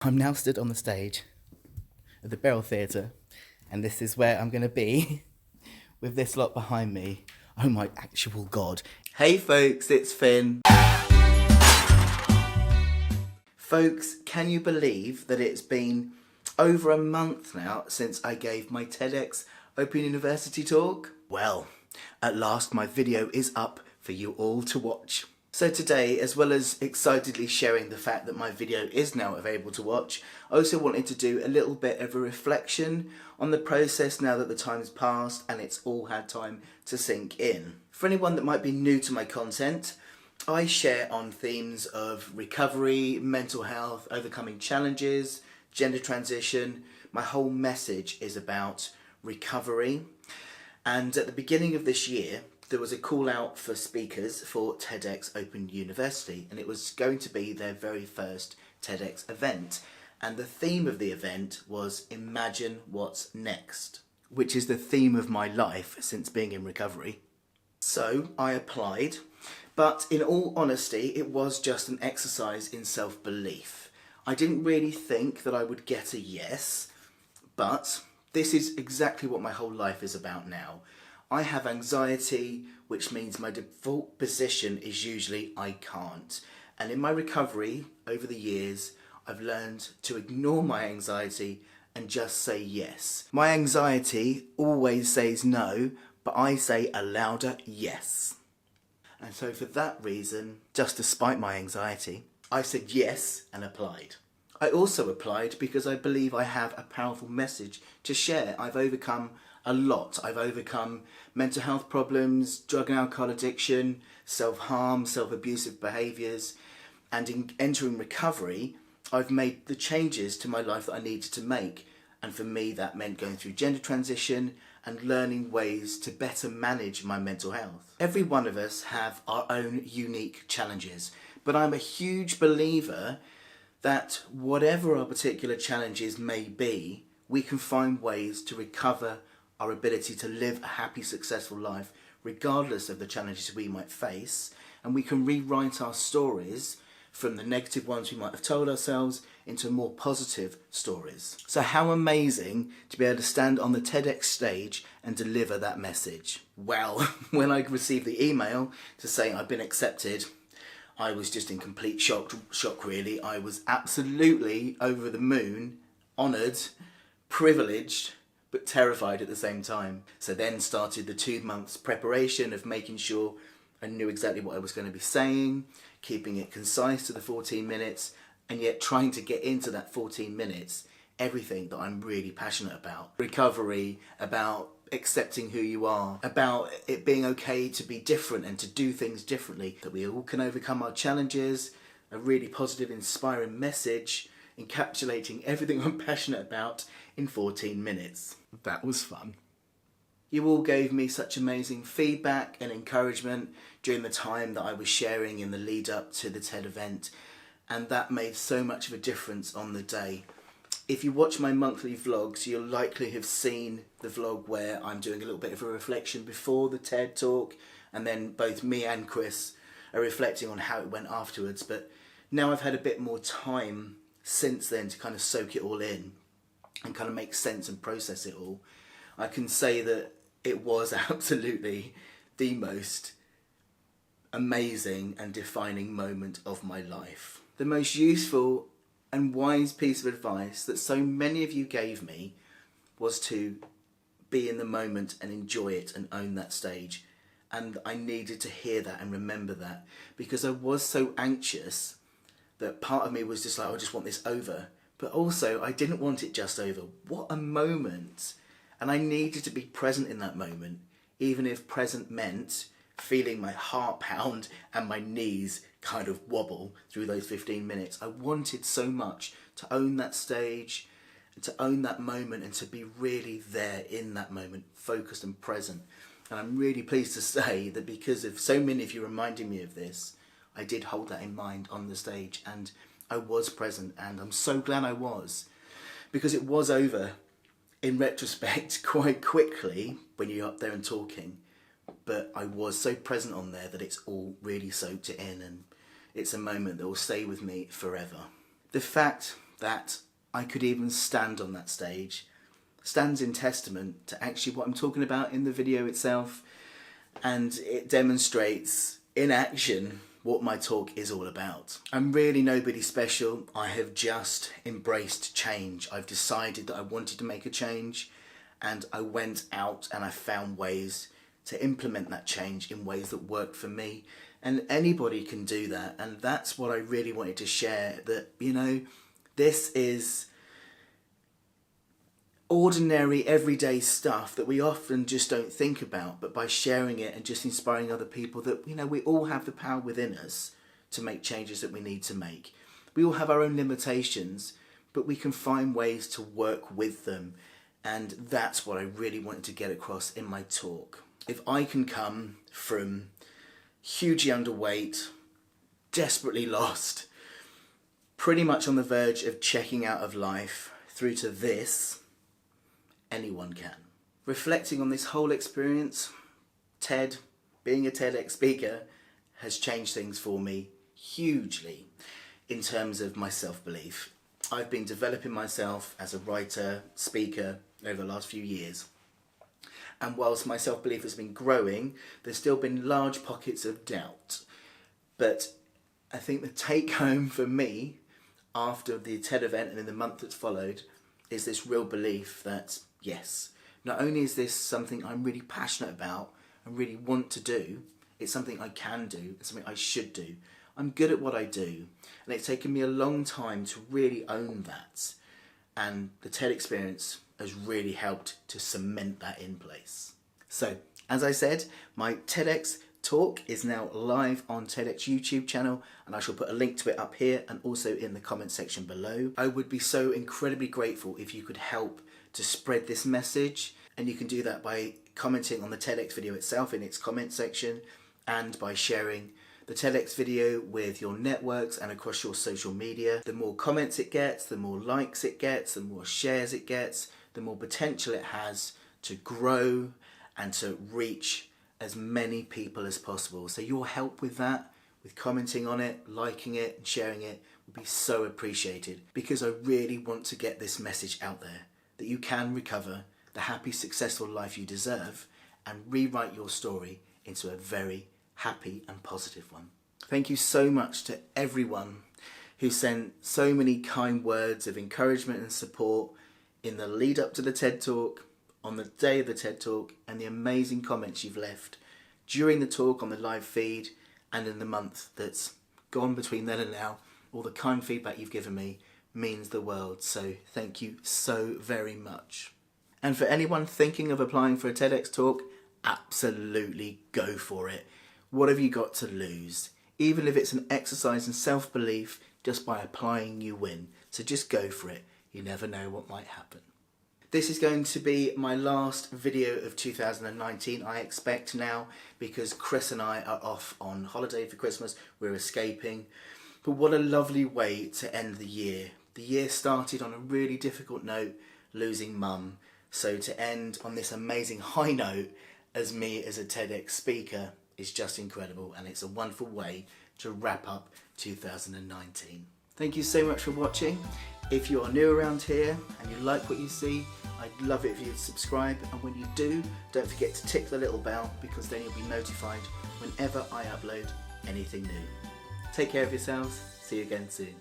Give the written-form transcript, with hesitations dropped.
I'm now stood on the stage at the Beryl Theatre, and this is where I'm going to be with this lot behind me. Oh my actual God. Hey folks, it's Finn. Folks, can you believe that it's been over a month now since I gave my TEDx Open University talk? Well, at last my video is up for you all to watch. So today, as well as excitedly sharing the fact that my video is now available to watch, I also wanted to do a little bit of a reflection on the process now that the time's passed and it's all had time to sink in. For anyone that might be new to my content, I share on themes of recovery, mental health, overcoming challenges, gender transition. My whole message is about recovery. And at the beginning of this year, there was a call out for speakers for TEDx Open University, and it was going to be their very first TEDx event. And the theme of the event was Imagine What's Next, which is the theme of my life since being in recovery. So I applied, but in all honesty, it was just an exercise in self-belief. I didn't really think that I would get a yes, but this is exactly what my whole life is about now. I have anxiety, which means my default position is usually I can't. And in my recovery over the years, I've learned to ignore my anxiety and just say yes. My anxiety always says no, but I say a louder yes. And so for that reason, just despite my anxiety, I said yes and applied. I also applied because I believe I have a powerful message to share. I've overcome a lot. I've overcome mental health problems, drug and alcohol addiction, self-harm, self-abusive behaviours, and in entering recovery, I've made the changes to my life that I needed to make. And for me, that meant going through gender transition and learning ways to better manage my mental health. Every one of us have our own unique challenges, but I'm a huge believer that whatever our particular challenges may be, we can find ways to recover our ability to live a happy, successful life, regardless of the challenges we might face, and we can rewrite our stories from the negative ones we might have told ourselves into more positive stories. So how amazing to be able to stand on the TEDx stage and deliver that message. Well, when I received the email to say I'd been accepted, I was just in complete shock really. I was absolutely over the moon, honoured, privileged, but terrified at the same time. So then started the 2 months preparation of making sure I knew exactly what I was going to be saying, keeping it concise to the 14 minutes, and yet trying to get into that 14 minutes everything that I'm really passionate about. Recovery, about accepting who you are, about it being okay to be different and to do things differently, that we all can overcome our challenges, a really positive, inspiring message, encapsulating everything I'm passionate about in 14 minutes. That was fun. You all gave me such amazing feedback and encouragement during the time that I was sharing in the lead up to the TED event, and that made so much of a difference on the day. If you watch my monthly vlogs, you'll likely have seen the vlog where I'm doing a little bit of a reflection before the TED talk, and then both me and Chris are reflecting on how it went afterwards. But now I've had a bit more time since then to kind of soak it all in and kind of make sense and process it all. I can say that it was absolutely the most amazing and defining moment of my life. The most useful and wise piece of advice that so many of you gave me was to be in the moment and enjoy it and own that stage. And I needed to hear that and remember that, because I was so anxious that part of me was just like, I just want this over. But also, I didn't want it just over. What a moment. And I needed to be present in that moment, even if present meant feeling my heart pound and my knees kind of wobble through those 15 minutes. I wanted so much to own that stage and to own that moment and to be really there in that moment, focused and present. And I'm really pleased to say that because of so many of you reminding me of this, I did hold that in mind on the stage and I was present, and I'm so glad I was, because it was over in retrospect quite quickly when you're up there and talking, but I was so present on there that it's all really soaked it in, and it's a moment that will stay with me forever. The fact that I could even stand on that stage stands in testament to actually what I'm talking about in the video itself, and it demonstrates in action what my talk is all about. I'm really nobody special. I have just embraced change. I've decided that I wanted to make a change, and I went out and I found ways to implement that change in ways that work for me. And anybody can do that, and that's what I really wanted to share, that, you know, this is ordinary everyday stuff that we often just don't think about, but by sharing it and just inspiring other people, that, you know, we all have the power within us to make changes that we need to make. We all have our own limitations, but we can find ways to work with them, and that's what I really wanted to get across in my talk. If I can come from hugely underweight, desperately lost, pretty much on the verge of checking out of life, through to this, anyone can. Reflecting on this whole experience, being a TEDx speaker, has changed things for me hugely in terms of my self-belief. I've been developing myself as a writer, speaker over the last few years. And whilst my self-belief has been growing, there's still been large pockets of doubt. But I think the take home for me after the TED event and in the month that's followed is this real belief that, yes, not only is this something I'm really passionate about and really want to do, it's something I can do, it's something I should do. I'm good at what I do, and it's taken me a long time to really own that. And the TED experience has really helped to cement that in place. So, as I said, my TEDx talk is now live on TEDx YouTube channel, and I shall put a link to it up here and also in the comment section below. I would be so incredibly grateful if you could help to spread this message, and you can do that by commenting on the TEDx video itself in its comment section, and by sharing the TEDx video with your networks and across your social media. The more comments it gets, the more likes it gets, the more shares it gets, the more potential it has to grow and to reach as many people as possible. So your help with that, with commenting on it, liking it and sharing it, would be so appreciated, because I really want to get this message out there that you can recover the happy, successful life you deserve and rewrite your story into a very happy and positive one. Thank you so much to everyone who sent so many kind words of encouragement and support in the lead up to the TED Talk, on the day of the TED Talk, and the amazing comments you've left during the talk on the live feed and in the month that's gone between then and now. All the kind feedback you've given me means the world, so thank you so very much. And for anyone thinking of applying for a TEDx talk, absolutely go for it. What have you got to lose? Even if it's an exercise in self-belief, just by applying you win. So just go for it. You never know what might happen. This is going to be my last video of 2019, I expect now, because Chris and I are off on holiday for Christmas. We're escaping. But what a lovely way to end the year. The year started on a really difficult note, losing mum. So to end on this amazing high note as me as a TEDx speaker is just incredible, and it's a wonderful way to wrap up 2019. Thank you so much for watching. If you are new around here and you like what you see, I'd love it if you'd subscribe, and when you do, don't forget to tick the little bell, because then you'll be notified whenever I upload anything new. Take care of yourselves. See you again soon.